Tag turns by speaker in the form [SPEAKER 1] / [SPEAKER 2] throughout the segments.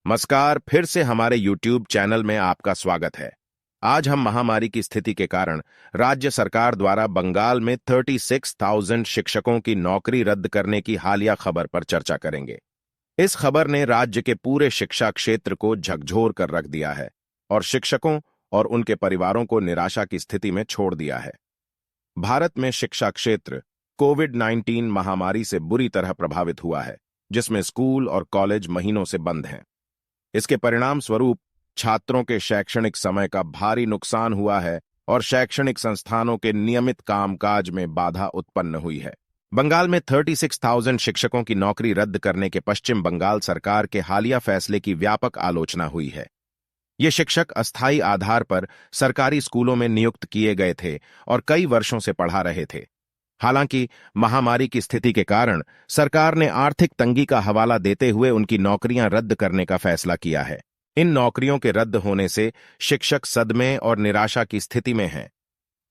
[SPEAKER 1] नमस्कार, फिर से हमारे YouTube चैनल में आपका स्वागत है। आज हम महामारी की स्थिति के कारण राज्य सरकार द्वारा बंगाल में 36,000 शिक्षकों की नौकरी रद्द करने की हालिया खबर पर चर्चा करेंगे। इस खबर ने राज्य के पूरे शिक्षा क्षेत्र को झकझोर कर रख दिया है और शिक्षकों और उनके परिवारों को निराशा की स्थिति में छोड़ दिया है। भारत में शिक्षा क्षेत्र कोविड-19 महामारी से बुरी तरह प्रभावित हुआ है, जिसमें स्कूल और कॉलेज महीनों से बंद हैं। इसके परिणाम स्वरूप छात्रों के शैक्षणिक समय का भारी नुकसान हुआ है और शैक्षणिक संस्थानों के नियमित कामकाज में बाधा उत्पन्न हुई है। बंगाल में 36,000 शिक्षकों की नौकरी रद्द करने के पश्चिम बंगाल सरकार के हालिया फैसले की व्यापक आलोचना हुई है। ये शिक्षक अस्थायी आधार पर सरकारी स्कूलों में नियुक्त किए गए थे और कई वर्षों से पढ़ा रहे थे। हालांकि महामारी की स्थिति के कारण सरकार ने आर्थिक तंगी का हवाला देते हुए उनकी नौकरियां रद्द करने का फैसला किया है। इन नौकरियों के रद्द होने से शिक्षक सदमे और निराशा की स्थिति में हैं।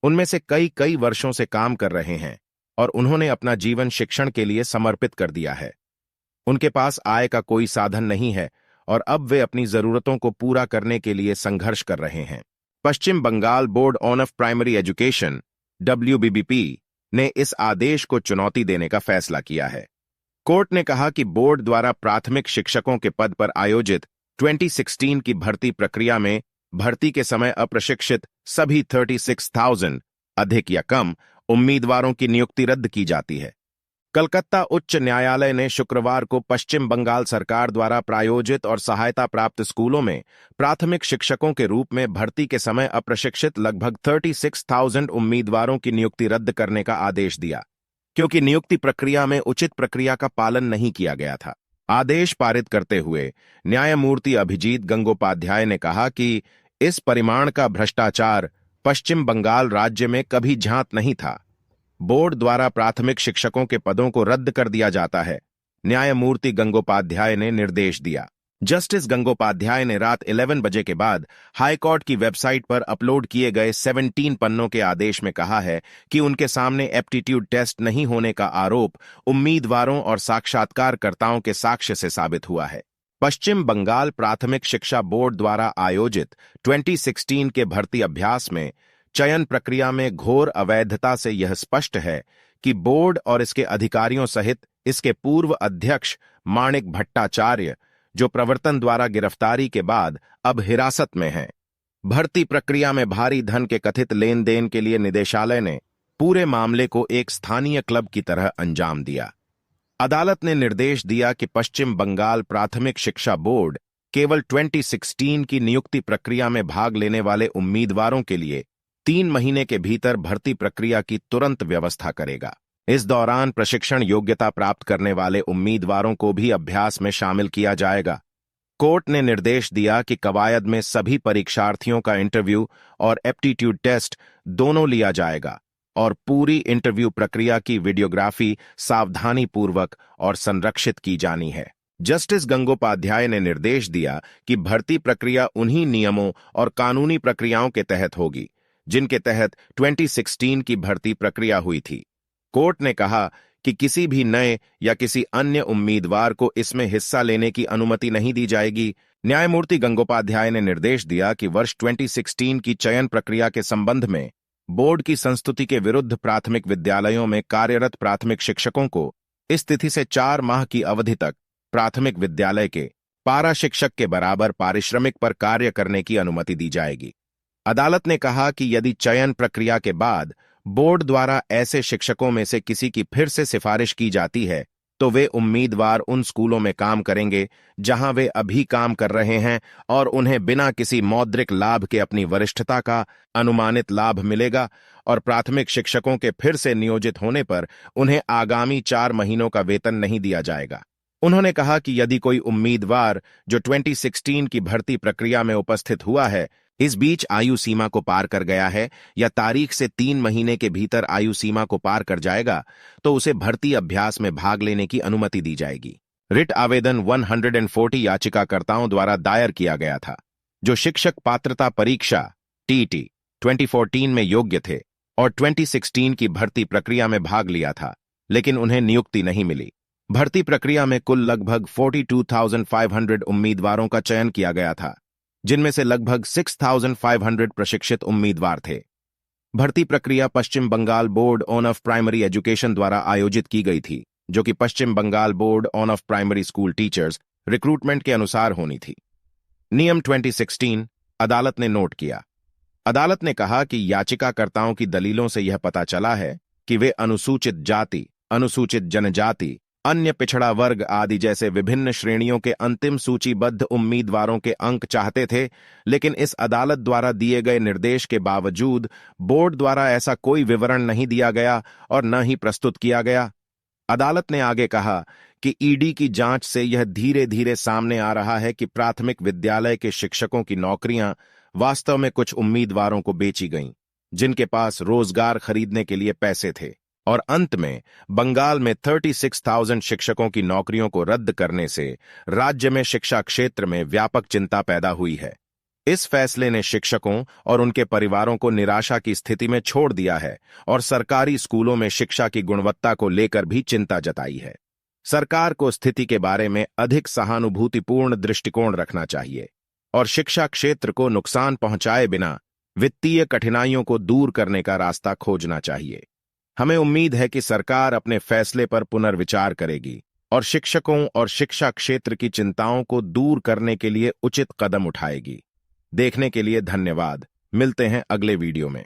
[SPEAKER 1] उनमें से कई वर्षों से काम कर रहे हैं और उन्होंने अपना जीवन शिक्षण के लिए समर्पित कर दिया है। उनके पास आय का कोई साधन नहीं है और अब वे अपनी जरूरतों को पूरा करने के लिए संघर्ष कर रहे हैं। Paschim Bengal board of primary education WBBP ने इस आदेश को चुनौती देने का फैसला किया है। कोर्ट ने कहा कि बोर्ड द्वारा प्राथमिक शिक्षकों के पद पर आयोजित 2016 की भर्ती प्रक्रिया में भर्ती के समय अप्रशिक्षित सभी 36,000 अधिक या कम उम्मीदवारों की नियुक्ति रद्द की जाती है। कलकत्ता उच्च न्यायालय ने शुक्रवार को पश्चिम बंगाल सरकार द्वारा प्रायोजित और सहायता प्राप्त स्कूलों में प्राथमिक शिक्षकों के रूप में भर्ती के समय अप्रशिक्षित लगभग 36,000 उम्मीदवारों की नियुक्ति रद्द करने का आदेश दिया, क्योंकि नियुक्ति प्रक्रिया में उचित प्रक्रिया का पालन नहीं किया गया था। आदेश पारित करते हुए न्यायमूर्ति अभिजीत गंगोपाध्याय ने कहा कि इस परिमाण का भ्रष्टाचार पश्चिम बंगाल राज्य में कभी झांत नहीं था। बोर्ड द्वारा प्राथमिक शिक्षकों के पदों को रद्द कर दिया जाता है, न्यायमूर्ति गंगोपाध्याय ने निर्देश दिया। जस्टिस गंगोपाध्याय ने रात 11 बजे के बाद हाईकोर्ट की वेबसाइट पर अपलोड किए गए 17 पन्नों के आदेश में कहा है कि उनके सामने एप्टीट्यूड टेस्ट नहीं होने का आरोप उम्मीदवारों और साक्षात्कारकर्ताओं के साक्ष्य से साबित हुआ है। पश्चिम बंगाल प्राथमिक शिक्षा बोर्ड द्वारा आयोजित 2016 के भर्ती अभ्यास में चयन प्रक्रिया में घोर अवैधता से यह स्पष्ट है कि बोर्ड और इसके अधिकारियों सहित इसके पूर्व अध्यक्ष माणिक भट्टाचार्य, जो प्रवर्तन द्वारा गिरफ्तारी के बाद अब हिरासत में हैं, भर्ती प्रक्रिया में भारी धन के कथित लेन देन के लिए निदेशालय ने पूरे मामले को एक स्थानीय क्लब की तरह अंजाम दिया। अदालत ने निर्देश दिया कि पश्चिम बंगाल प्राथमिक शिक्षा बोर्ड केवल 2016 की नियुक्ति प्रक्रिया में भाग लेने वाले उम्मीदवारों के लिए 3 महीने के भीतर भर्ती प्रक्रिया की तुरंत व्यवस्था करेगा। इस दौरान प्रशिक्षण योग्यता प्राप्त करने वाले उम्मीदवारों को भी अभ्यास में शामिल किया जाएगा। कोर्ट ने निर्देश दिया कि कवायद में सभी परीक्षार्थियों का इंटरव्यू और एप्टीट्यूड टेस्ट दोनों लिया जाएगा और पूरी इंटरव्यू प्रक्रिया की वीडियोग्राफी सावधानीपूर्वक और संरक्षित की जानी है। जस्टिस गंगोपाध्याय ने निर्देश दिया कि भर्ती प्रक्रिया उन्हीं नियमों और कानूनी प्रक्रियाओं के तहत होगी जिनके तहत 2016 की भर्ती प्रक्रिया हुई थी। कोर्ट ने कहा कि किसी भी नए या किसी अन्य उम्मीदवार को इसमें हिस्सा लेने की अनुमति नहीं दी जाएगी। न्यायमूर्ति गंगोपाध्याय ने निर्देश दिया कि वर्ष 2016 की चयन प्रक्रिया के संबंध में बोर्ड की संस्तुति के विरुद्ध प्राथमिक विद्यालयों में कार्यरत प्राथमिक शिक्षकों को इस तिथि से 4 माह की अवधि तक प्राथमिक विद्यालय के पारा शिक्षक के बराबर पारिश्रमिक पर कार्य करने की अनुमति दी जाएगी। अदालत ने कहा कि यदि चयन प्रक्रिया के बाद बोर्ड द्वारा ऐसे शिक्षकों में से किसी की फिर से सिफारिश की जाती है, तो वे उम्मीदवार उन स्कूलों में काम करेंगे जहां वे अभी काम कर रहे हैं और उन्हें बिना किसी मौद्रिक लाभ के अपनी वरिष्ठता का अनुमानित लाभ मिलेगा और प्राथमिक शिक्षकों के फिर से नियोजित होने पर उन्हें आगामी 4 महीनों का वेतन नहीं दिया जाएगा। उन्होंने कहा कि यदि कोई उम्मीदवार जो 2016 की भर्ती प्रक्रिया में उपस्थित हुआ है इस बीच आयु सीमा को पार कर गया है या तारीख से 3 महीने के भीतर आयु सीमा को पार कर जाएगा, तो उसे भर्ती अभ्यास में भाग लेने की अनुमति दी जाएगी। रिट आवेदन 140 याचिकाकर्ताओं द्वारा दायर किया गया था, जो शिक्षक पात्रता परीक्षा TET 2014 में योग्य थे और 2016 की भर्ती प्रक्रिया में भाग लिया था, लेकिन उन्हें नियुक्ति नहीं मिली। भर्ती प्रक्रिया में कुल लगभग 42,500 उम्मीदवारों का चयन किया गया था, जिनमें से लगभग 6,500 प्रशिक्षित उम्मीदवार थे। भर्ती प्रक्रिया Paschim Bengal board of primary education द्वारा आयोजित की गई थी, जो कि Paschim Bengal board of primary school teachers recruitment के अनुसार होनी थी। नियम 2016 अदालत ने नोट किया। अदालत ने कहा कि याचिकाकर्ताओं की दलीलों से यह पता चला है कि वे अनुसूचित जाति, अनुसूचित जनजाति, अन्य पिछड़ा वर्ग आदि जैसे विभिन्न श्रेणियों के अंतिम सूचीबद्ध उम्मीदवारों के अंक चाहते थे, लेकिन इस अदालत द्वारा दिए गए निर्देश के बावजूद बोर्ड द्वारा ऐसा कोई विवरण नहीं दिया गया और न ही प्रस्तुत किया गया। अदालत ने आगे कहा कि ईडी की जांच से यह धीरे धीरे सामने आ रहा है कि प्राथमिक विद्यालय के शिक्षकों की नौकरियां वास्तव में कुछ उम्मीदवारों को बेची गईं, जिनके पास रोजगार खरीदने के लिए पैसे थे, और अंत में बंगाल में 36,000 शिक्षकों की नौकरियों को रद्द करने से राज्य में शिक्षा क्षेत्र में व्यापक चिंता पैदा हुई है। इस फैसले ने शिक्षकों और उनके परिवारों को निराशा की स्थिति में छोड़ दिया है और सरकारी स्कूलों में शिक्षा की गुणवत्ता को लेकर भी चिंता जताई है। सरकार को स्थिति के बारे में अधिक सहानुभूतिपूर्ण दृष्टिकोण रखना चाहिए और शिक्षा क्षेत्र को नुकसान पहुंचाए बिना वित्तीय कठिनाइयों को दूर करने का रास्ता खोजना चाहिए। हमें उम्मीद है कि सरकार अपने फैसले पर पुनर्विचार करेगी और शिक्षकों और शिक्षा क्षेत्र की चिंताओं को दूर करने के लिए उचित कदम उठाएगी। देखने के लिए धन्यवाद। मिलते हैं अगले वीडियो में।